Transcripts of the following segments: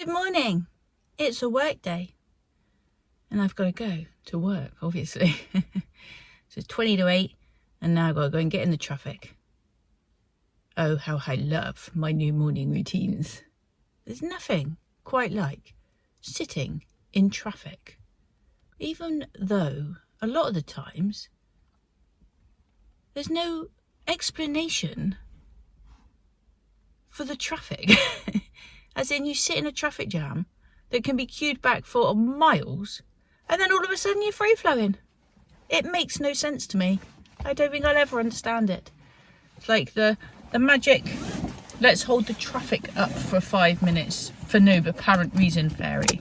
Good morning. It's a work day and I've got to go to work, obviously. So it's 20 to 8 and now I've got to go and get in the traffic. Oh, how I love my new morning routines. There's nothing quite like sitting in traffic. Even though a lot of the times there's no explanation for the traffic. As in, you sit in a traffic jam that can be queued back for miles, and then all of a sudden you're free-flowing. It makes no sense to me. I don't think I'll ever understand it. It's like the magic, let's hold the traffic up for 5 minutes for no apparent reason fairy.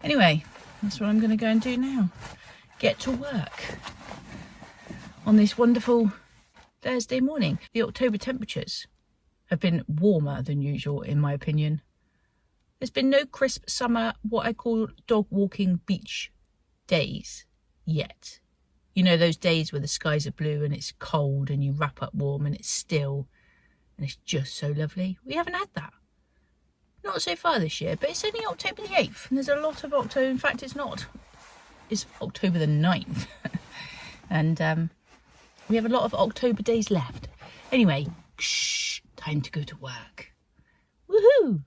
Anyway, that's what I'm going to go and do now. Get to work on this wonderful Thursday morning. The October temperatures have been warmer than usual, in my opinion. There's been no crisp summer, what I call dog walking beach days yet. You know, those days where the skies are blue and it's cold and you wrap up warm and it's still and it's just so lovely. We haven't had that. Not so far this year, but it's only October the 8th and there's a lot of October. In fact, it's not. It's October the 9th. And we have a lot of October days left. Anyway, shh, time to go to work. Woohoo!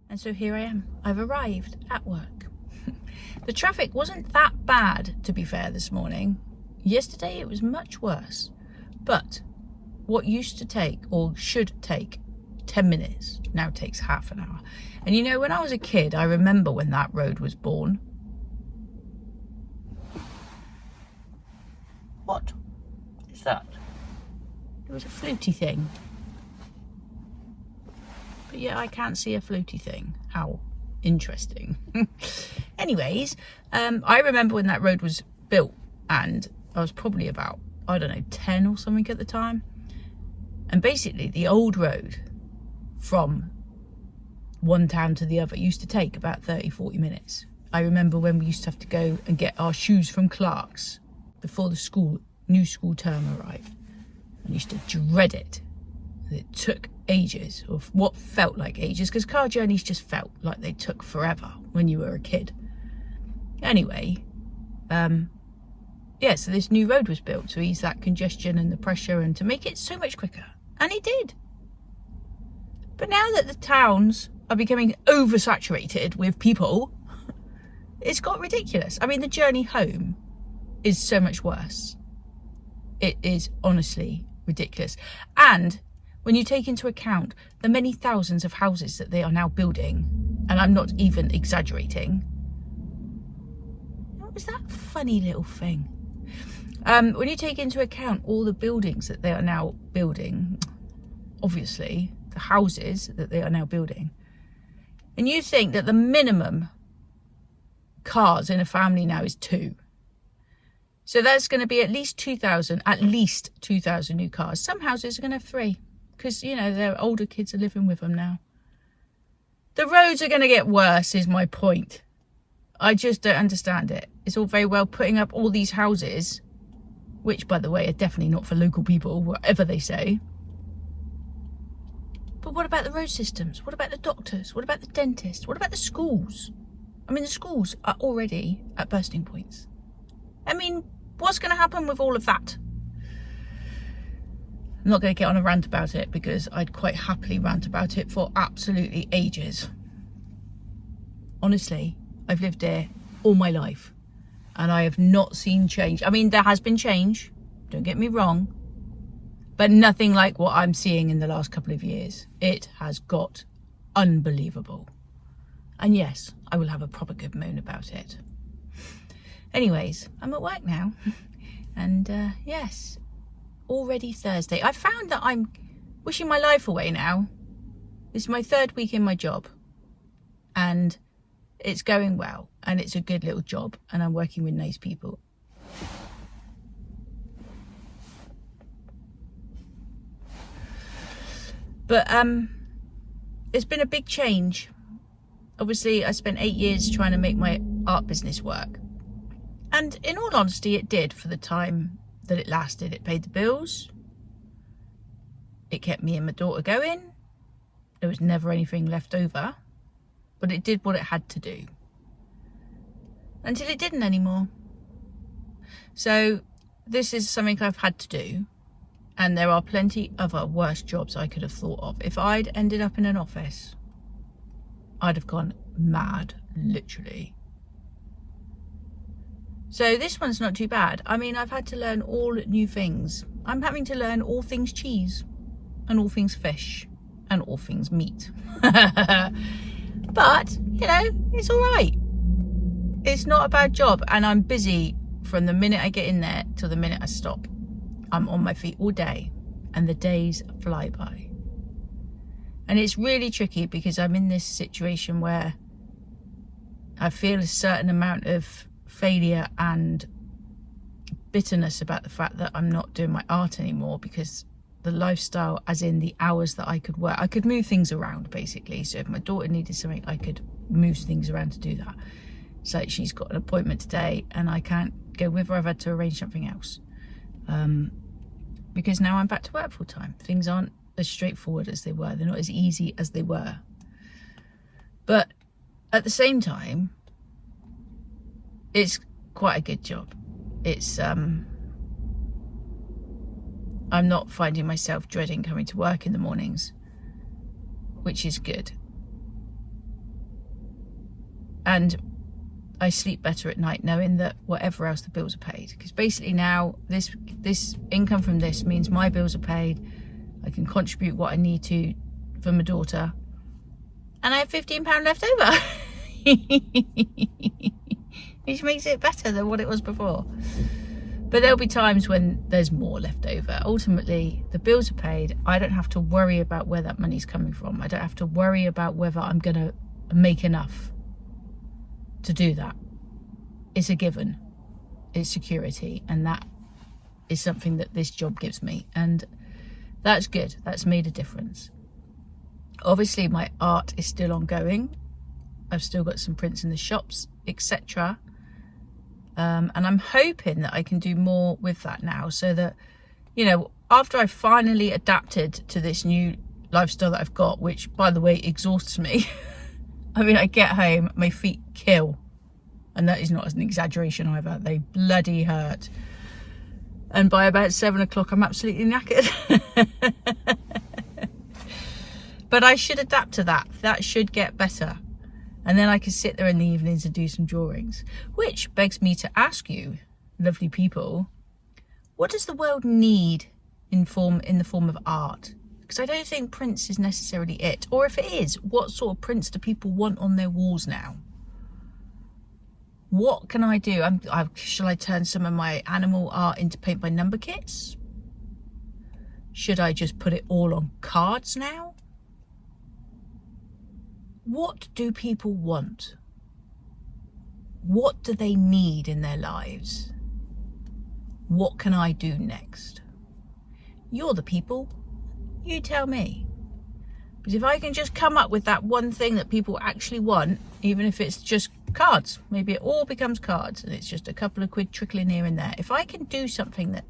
And so here I am. I've arrived at work. The traffic wasn't that bad, to be fair, this morning. Yesterday it was much worse. But what used to take, or should take, 10 minutes, now takes half an hour. And you know, when I was a kid, I remember when that road was born. What is that? It was a floaty thing. But yeah, I can't see a floaty thing. How interesting. Anyways, I remember when that road was built and I was probably about, 10 or something at the time. And basically the old road from one town to the other used to take about 30-40 minutes. I remember when we used to have to go and get our shoes from Clark's before the new school term arrived. I used to dread it. It took ages, or what felt like ages, because car journeys just felt like they took forever when you were a kid. Anyway, so this new road was built to ease that congestion and the pressure and to make it so much quicker. And it did. But now that the towns are becoming oversaturated with people, it's got ridiculous. I mean, the journey home is so much worse. It is honestly ridiculous. And when you take into account the many thousands of houses that they are now building, and I'm not even exaggerating. What was that funny little thing? When you take into account all the buildings that they are now building, obviously, the houses that they are now building, and you think that the minimum cars in a family now is 2. So that's going to be at least 2,000 new cars. Some houses are going to have 3. Because, you know, their older kids are living with them now. The roads are going to get worse, is my point. I just don't understand it. It's all very well putting up all these houses, which, by the way, are definitely not for local people, whatever they say. But what about the road systems? What about the doctors? What about the dentists? What about the schools? I mean, the schools are already at bursting points. I mean, what's going to happen with all of that? I'm not going to get on a rant about it because I'd quite happily rant about it for absolutely ages. Honestly, I've lived here all my life and I have not seen change. I mean, there has been change, don't get me wrong, but nothing like what I'm seeing in the last couple of years. It has got unbelievable. And yes, I will have a proper good moan about it. Anyways, I'm at work now and yes, already Thursday. I found that I'm wishing my life away now. This is my 3rd week in my job and it's going well and it's a good little job and I'm working with nice people. But it's been a big change. Obviously, I spent 8 years trying to make my art business work. And in all honesty, it did for the time that it lasted. It paid the bills. It kept me and my daughter going. There was never anything left over, but it did what it had to do until it didn't anymore. So this is something I've had to do, and there are plenty other worse jobs I could have thought of. If I'd ended up in an office, I'd have gone mad, literally. So this one's not too bad. I mean, I've had to learn all new things. I'm having to learn all things cheese and all things fish and all things meat. But, you know, it's all right. It's not a bad job, and I'm busy from the minute I get in there till the minute I stop. I'm on my feet all day, and the days fly by. And it's really tricky because I'm in this situation where I feel a certain amount of failure and bitterness about the fact that I'm not doing my art anymore, because the lifestyle, as in the hours that I could work, I could move things around basically. So if my daughter needed something, I could move things around to do that. So she's got an appointment today and I can't go with her. I've had to arrange something else, because now I'm back to work full time. Things aren't as straightforward as they were. They're not as easy as they were. But at the same time, it's quite a good job. It's I'm not finding myself dreading coming to work in the mornings, which is good. And I sleep better at night knowing that whatever else, the bills are paid. Because basically now this income from this means my bills are paid. I can contribute what I need to for my daughter, and I have £15 left over, which makes it better than what it was before. But there'll be times when there's more left over. Ultimately, the bills are paid. I don't have to worry about where that money's coming from. I don't have to worry about whether I'm going to make enough to do that. It's a given. It's security, and that is something that this job gives me, and that's good. That's made a difference. Obviously my art is still ongoing. I've still got some prints in the shops, etc. And I'm hoping that I can do more with that now, so that, you know, after I finally adapted to this new lifestyle that I've got, which by the way exhausts me. I mean, I get home, my feet kill, and that is not an exaggeration either. They bloody hurt. And by about 7 o'clock, I'm absolutely knackered. But I should adapt to that. That should get better. And then I can sit there in the evenings and do some drawings. Which begs me to ask you, lovely people, what does the world need in the form of art? Because I don't think prints is necessarily it. Or if it is, what sort of prints do people want on their walls now? What can I do? Shall I turn some of my animal art into paint by number kits? Should I just put it all on cards now? What do people want? What do they need in their lives? What can I do next? You're the people. You tell me. Because if I can just come up with that one thing that people actually want, even if it's just cards, maybe it all becomes cards and it's just a couple of quid trickling here and there. If I can do something that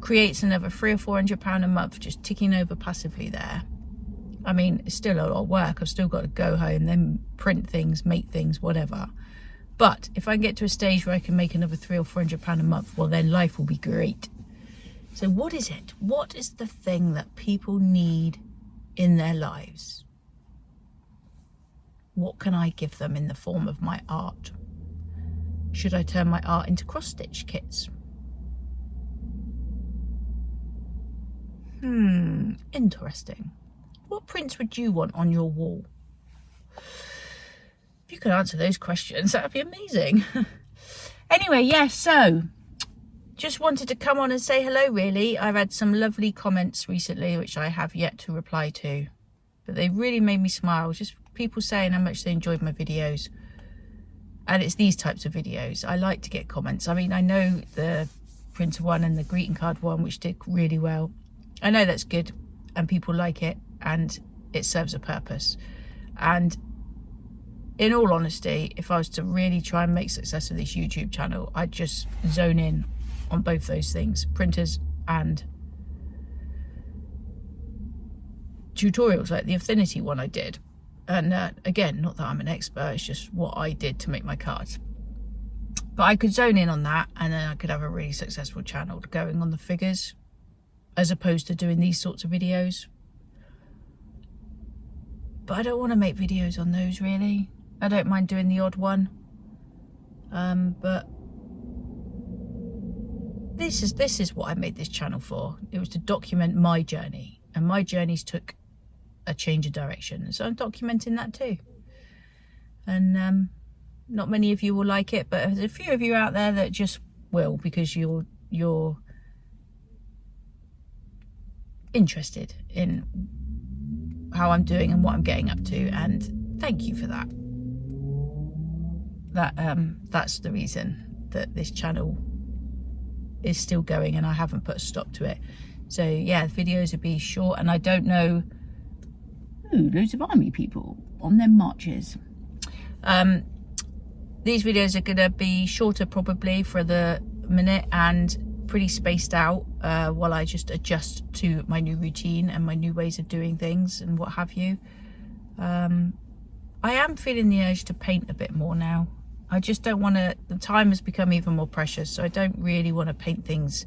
creates another £300 or £400 a month just ticking over passively there, I mean, it's still a lot of work. I've still got to go home, then print things, make things, whatever. But if I get to a stage where I can make another £300 or £400 a month, well, then life will be great. So what is it? What is the thing that people need in their lives? What can I give them in the form of my art? Should I turn my art into cross-stitch kits? Interesting. What prints would you want on your wall? If you could answer those questions, that would be amazing. Anyway, yes, so just wanted to come on and say hello, really. I've had some lovely comments recently, which I have yet to reply to, but they really made me smile. Just people saying how much they enjoyed my videos. And it's these types of videos. I like to get comments. I mean, I know the printer one and the greeting card one, which did really well. I know that's good and people like it and it serves a purpose. And in all honesty, if I was to really try and make success of this YouTube channel, I'd just zone in on both those things, printers and tutorials like the affinity one I did. And again, not that I'm an expert, it's just what I did to make my cards. But I could zone in on that, and then I could have a really successful channel going on the figures, as opposed to doing these sorts of videos. But I don't want to make videos on those, really. I don't mind doing the odd one. But this is what I made this channel for. It was to document my journey, and my journeys took a change of direction, so I'm documenting that too. And not many of you will like it, but there's a few of you out there that just will, because you're interested in how I'm doing and what I'm getting up to, and thank you for that. That's the reason that this channel is still going, and I haven't put a stop to it. So yeah, the videos will be short, and I don't know. Ooh, loads of army people on their marches. These videos are gonna be shorter probably for the minute, and pretty spaced out while I just adjust to my new routine and my new ways of doing things and what have you. I am feeling the urge to paint a bit more now. I just don't want to, the time has become even more precious, so I don't really want to paint things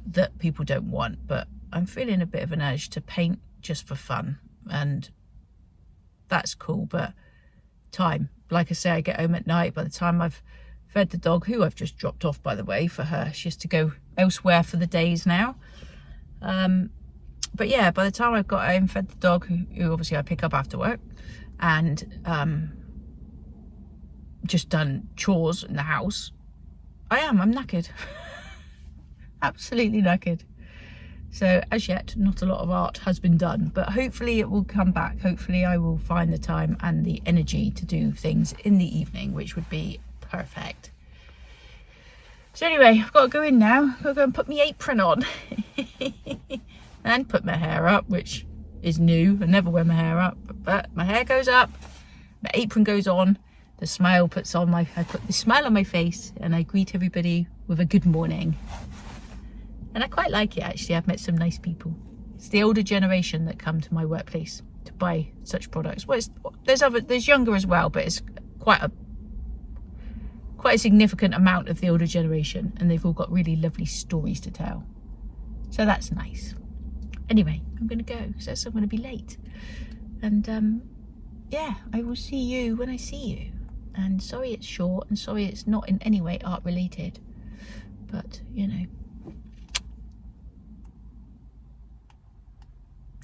that people don't want, but I'm feeling a bit of an urge to paint just for fun, and that's cool. But time, like I say, I get home at night. By the time I've fed the dog, who I've just dropped off, by the way, for her, she has to go elsewhere for the days now. But yeah, by the time I've got home, fed the dog, who obviously I pick up after work, and just done chores in the house, I'm knackered. Absolutely knackered. So as yet, not a lot of art has been done, but hopefully it will come back. Hopefully I will find the time and the energy to do things in the evening, which would be perfect. So anyway, I've got to go in now. I've got to go and put my apron on and put my hair up, which is new. I never wear my hair up, but my hair goes up, my apron goes on, the smile puts on I put the smile on my face, and I greet everybody with a good morning. And I quite like it, actually. I've met some nice people. It's the older generation that come to my workplace to buy such products. Well, there's younger as well, but it's quite a significant amount of the older generation, and they've all got really lovely stories to tell. So that's nice. Anyway, I'm going to go because I'm going to be late. And yeah, I will see you when I see you. And sorry it's short, and sorry it's not in any way art related, but you know,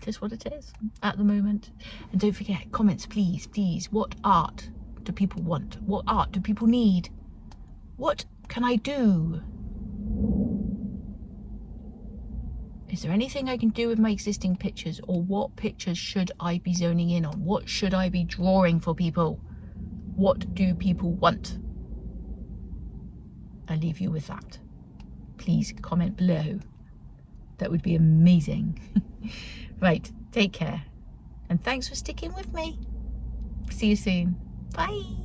it is what it is at the moment. And don't forget, comments please. What art do people want? What art do people need? What can I do? Is there anything I can do with my existing pictures, or what pictures should I be zoning in on? What should I be drawing for people? What do people want? I'll leave you with that. Please comment below. That would be amazing. Right, take care. And thanks for sticking with me. See you soon. Bye.